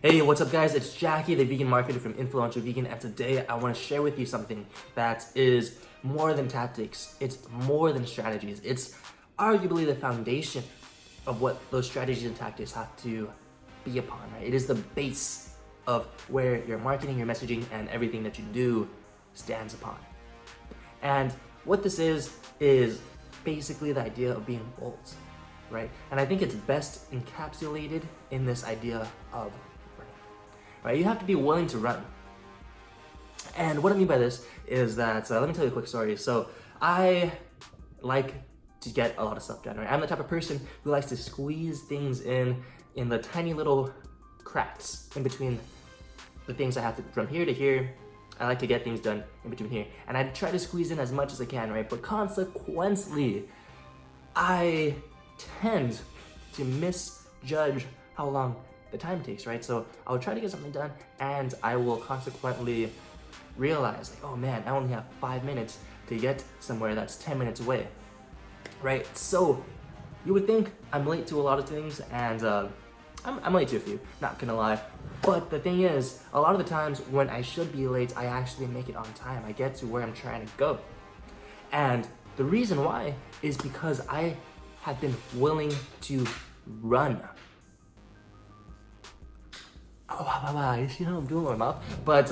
Hey, what's up guys? It's Jackie, the vegan marketer from Influential Vegan, and today I want to share with you something that is more than tactics, it's more than strategies. It's arguably the foundation of what those strategies and tactics have to be upon, right? It is the base of where your marketing, your messaging, and everything that you do stands upon. And what this is basically the idea of being bold, right? And I think it's best encapsulated in this idea of running, right? You have to be willing to run. And what I mean by this is that, let me tell you a quick story. So I like to get a lot of stuff done, right? I'm the type of person who likes to squeeze things in the tiny little cracks in between the things I have to, from here to here. I like to get things done in between here. And I try to squeeze in as much as I can, right? But consequently, I tend to misjudge how long the time takes, right? So I'll try to get something done and I will consequently realize, like, oh man, I only have 5 minutes to get somewhere that's 10 minutes away, right? So you would think I'm late to a lot of things, and I'm late to a few, not gonna lie. But the thing is, a lot of the times when I should be late, I actually make it on time. I get to where I'm trying to go. And the reason why is because I have been willing to run. Oh, wow, you see how I'm doing with my mouth? But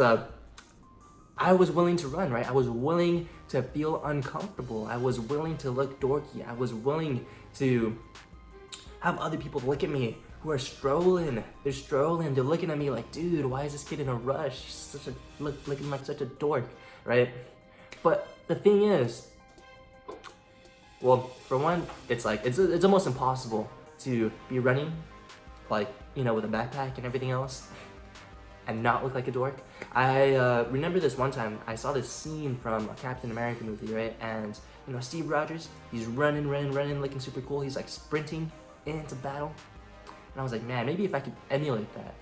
I was willing to run, right? I was willing to feel uncomfortable. I was willing to look dorky. I was willing to have other people look at me who are strolling. They're strolling. They're looking at me like, dude, why is this kid in a rush? He's looking like such a dork, right? But the thing is, well, for one, it's like, it's almost impossible to be running, like, you know, with a backpack and everything else, and not look like a dork. I remember this one time, I saw this scene from a Captain America movie, right? And, you know, Steve Rogers, he's running, looking super cool. He's like sprinting into battle. And I was like, man, maybe if I could emulate that,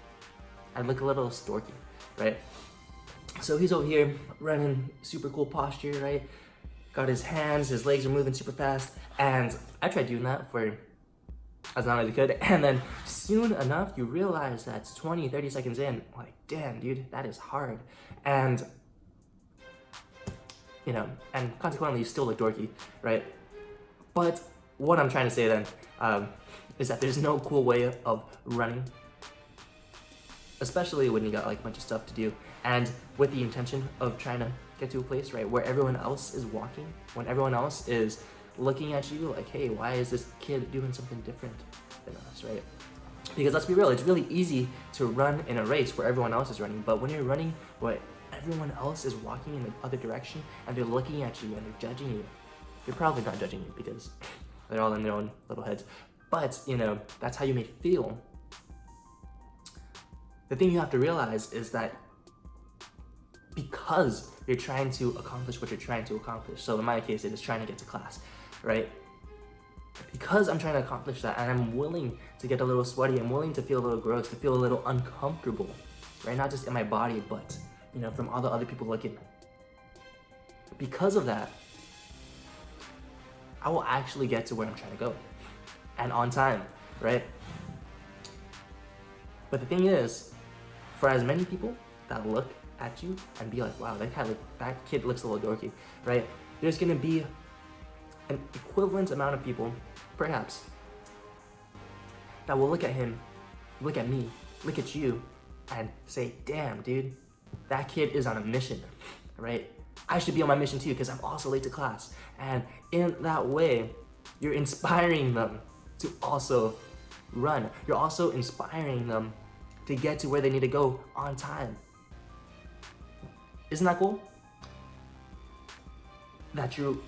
I'd look a little storky, right? So he's over here running, super cool posture, right? Got his hands, his legs are moving super fast. And I tried doing that for as long as I could. And then soon enough, you realize that's 20, 30 seconds in, like, damn, dude, that is hard. And, you know, and consequently, you still look dorky, right? But what I'm trying to say then, is that there's no cool way of running, especially when you got like a bunch of stuff to do and with the intention of trying to get to a place, right, where everyone else is walking, when everyone else is looking at you like, hey, why is this kid doing something different than us, right? Because let's be real, it's really easy to run in a race where everyone else is running, but when you're running where everyone else is walking in the other direction and they're looking at you and they're judging you, you're probably not judging you because they're all in their own little heads. But, you know, that's how you may feel. The thing you have to realize is that because you're trying to accomplish what you're trying to accomplish, so in my case, it is trying to get to class, right? Because I'm trying to accomplish that and I'm willing to get a little sweaty, I'm willing to feel a little gross, to feel a little uncomfortable, right? Not just in my body, but, you know, from all the other people looking. Because of that, I will actually get to where I'm trying to go. And on time, right? But the thing is, for as many people that look at you and be like, wow, that kid looks a little dorky, right? There's gonna be an equivalent amount of people, perhaps, that will look at him, look at me, look at you, and say, damn, dude, that kid is on a mission, right? I should be on my mission too, because I'm also late to class. And in that way, you're inspiring them to also run. You're also inspiring them to get to where they need to go on time. Isn't that cool? That you,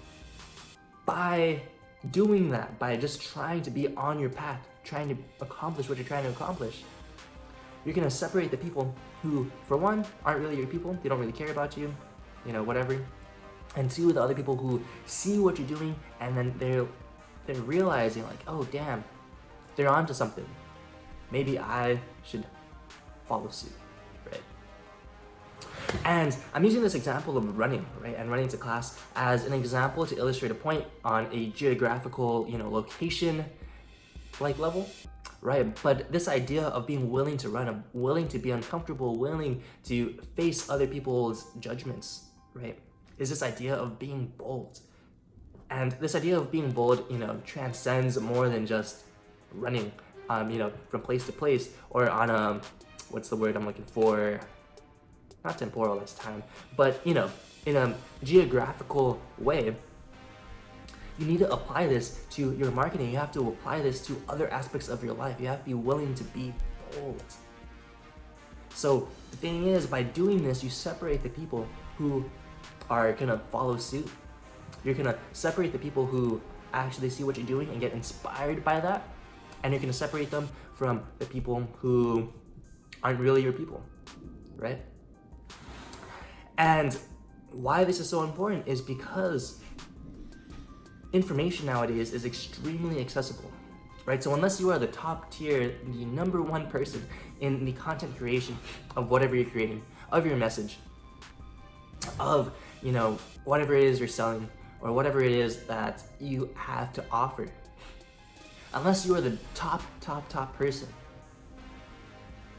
by doing that, by just trying to be on your path, trying to accomplish what you're trying to accomplish, you're gonna separate the people who, for one, aren't really your people, they don't really care about you, you know, whatever. And two, the other people who see what you're doing and then they're realizing like, oh damn, they're onto something. Maybe I should follow suit, right? And I'm using this example of running, right, and running to class as an example to illustrate a point on a geographical, you know, location like level. right? But this idea of being willing to run, willing to be uncomfortable, willing to face other people's judgments, right, is this idea of being bold. And this idea of being bold, transcends more than just running, from place to place, or on a, what's the word I'm looking for? Not temporal, that's time, but in a geographical way. You need to apply this to your marketing. You have to apply this to other aspects of your life. You have to be willing to be bold. So the thing is, by doing this, you separate the people who are gonna follow suit. You're gonna separate the people who actually see what you're doing and get inspired by that. And you're gonna separate them from the people who aren't really your people, right? And why this is so important is because information nowadays is extremely accessible, right? So unless you are the top tier, the number one person in the content creation of whatever you're creating, of your message, of, whatever it is you're selling, or whatever it is that you have to offer, unless you are the top person,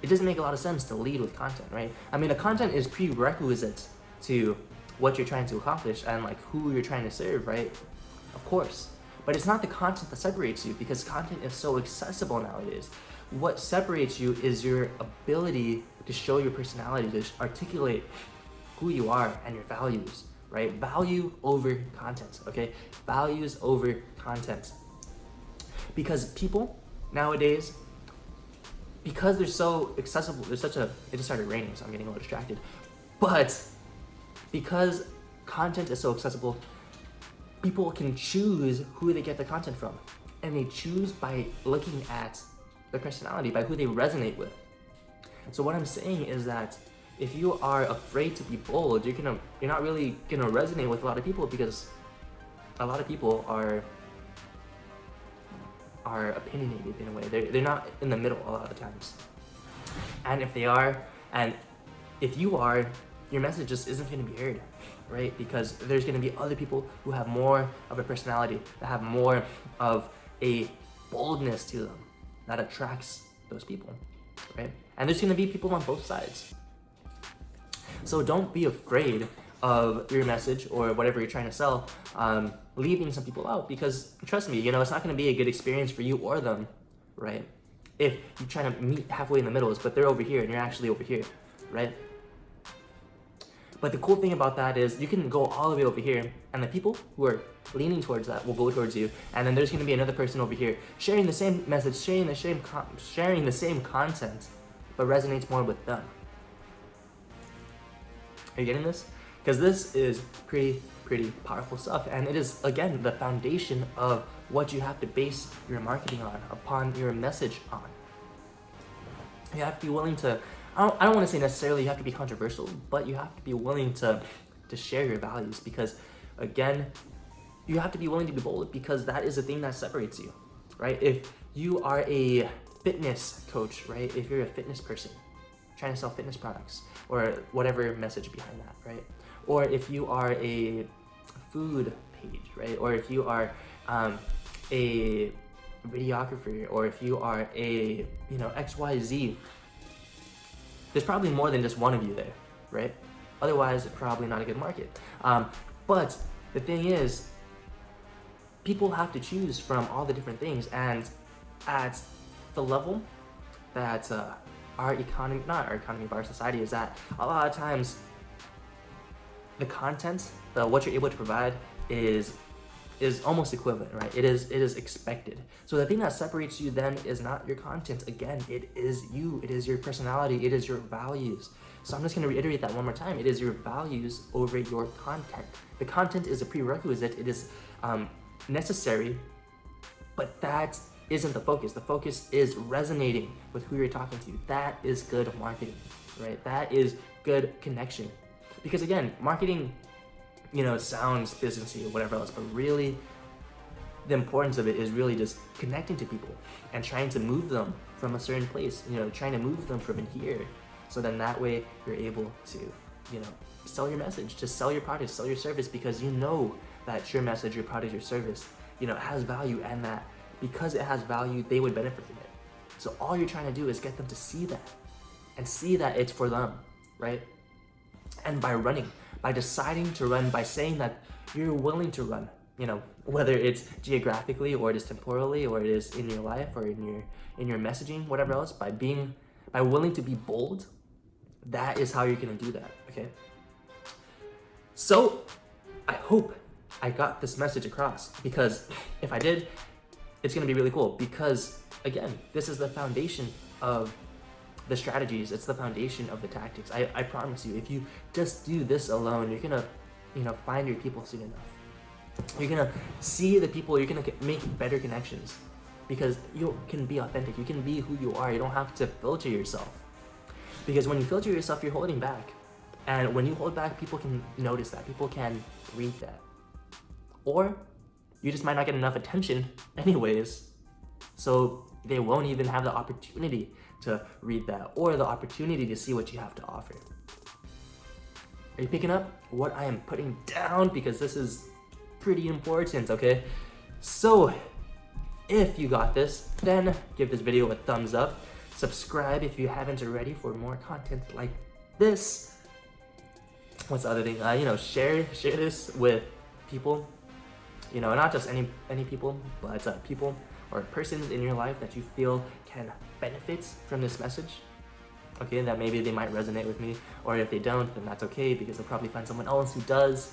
it doesn't make a lot of sense to lead with content, right? I mean, the content is prerequisite to what you're trying to accomplish and like who you're trying to serve, right? Of course. But it's not the content that separates you, because content is so accessible nowadays. What separates you is your ability to show your personality, to articulate who you are and your values, right? Value over content, okay? Values over content. Because people nowadays, because they're so accessible, it just started raining, so I'm getting a little distracted. But because content is so accessible, people can choose who they get the content from. And they choose by looking at their personality, by who they resonate with. So what I'm saying is that if you are afraid to be bold, you're not really gonna resonate with a lot of people, because a lot of people are opinionated in a way. They're not in the middle a lot of times. And if they are, and if you are, your message just isn't gonna be heard, right? Because there's gonna be other people who have more of a personality, that have more of a boldness to them, that attracts those people, right? And there's gonna be people on both sides. So don't be afraid of your message or whatever you're trying to sell, leaving some people out, because trust me, it's not gonna be a good experience for you or them, right? If you're trying to meet halfway in the middle, but they're over here and you're actually over here, right? But the cool thing about that is you can go all the way over here, and the people who are leaning towards that will go towards you, and then there's gonna be another person over here sharing the same message, sharing the same content, but resonates more with them. Are you getting this? Because this is pretty powerful stuff, and it is, again, the foundation of what you have to base your marketing on, upon your message on. You have to be willing to, I don't want to say necessarily you have to be controversial, but you have to be willing to share your values, because again, you have to be willing to be bold, because that is the thing that separates you, right? If you are a fitness coach, right? If you're a fitness person trying to sell fitness products or whatever message behind that, right? Or if you are a food page, right? Or if you are a videographer, or if you are a, XYZ, there's probably more than just one of you there, right? Otherwise, probably not a good market. But the thing is, people have to choose from all the different things, and at the level that our society is at, a lot of times the content, what you're able to provide is almost equivalent, right? It is expected. So the thing that separates you then is not your content. Again, it is you. It is your personality. It is your values. So I'm just going to reiterate that one more time. It is your values over your content. The content is a prerequisite. It is necessary, but that isn't the focus. The focus is resonating with who you're talking to. That is good marketing, right? That is good connection. Because again, marketing, sounds businessy or whatever else, but really the importance of it is really just connecting to people and trying to move them from a certain place, trying to move them from in here. So then that way you're able to, sell your message, to sell your product, sell your service, because you know that your message, your product, your service, has value, and that because it has value, they would benefit from it. So all you're trying to do is get them to see that and see that it's for them, right? And by running, by deciding to run, by saying that you're willing to run, you know, whether it's geographically or it is temporally or it is in your life or in your messaging, whatever else, by willing to be bold, that is how you're gonna do that, okay? So I hope I got this message across, because if I did, it's gonna be really cool, because again, this is the foundation of the strategies. It's the foundation of the tactics. I promise you, if you just do this alone, you're gonna, find your people soon enough. You're gonna see the people, you're gonna make better connections, because you can be authentic. You can be who you are. You don't have to filter yourself, because when you filter yourself, you're holding back. And when you hold back, people can notice that. People can read that. Or you just might not get enough attention anyways, so they won't even have the opportunity to read that or the opportunity to see what you have to offer. Are you picking up what I am putting down? Because this is pretty important, okay? So if you got this, then give this video a thumbs up. Subscribe if you haven't already for more content like this. What's the other thing? Share this with people. Not just any people, but people or persons in your life that you feel can benefit from this message. Okay, that maybe they might resonate with me, or if they don't, then that's okay, because they'll probably find someone else who does,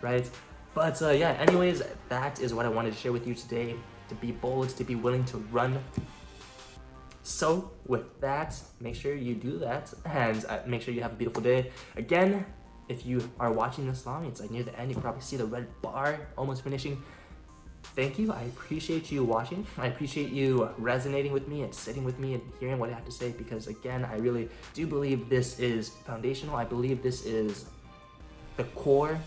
right? But yeah, anyways, that is what I wanted to share with you today. To be bold, to be willing to run. So with that, make sure you do that, and make sure you have a beautiful day. Again, if you are watching this long, it's like near the end, you can probably see the red bar almost finishing. Thank you. I appreciate you watching. I appreciate you resonating with me and sitting with me and hearing what I have to say, because again, I really do believe this is foundational. I believe this is the core,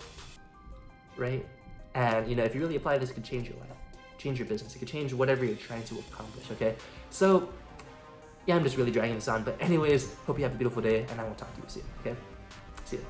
right? And if you really apply this, it could change your life, change your business. It could change whatever you're trying to accomplish, okay? So yeah, I'm just really dragging this on. But anyways, hope you have a beautiful day, and I will talk to you soon, okay? See you.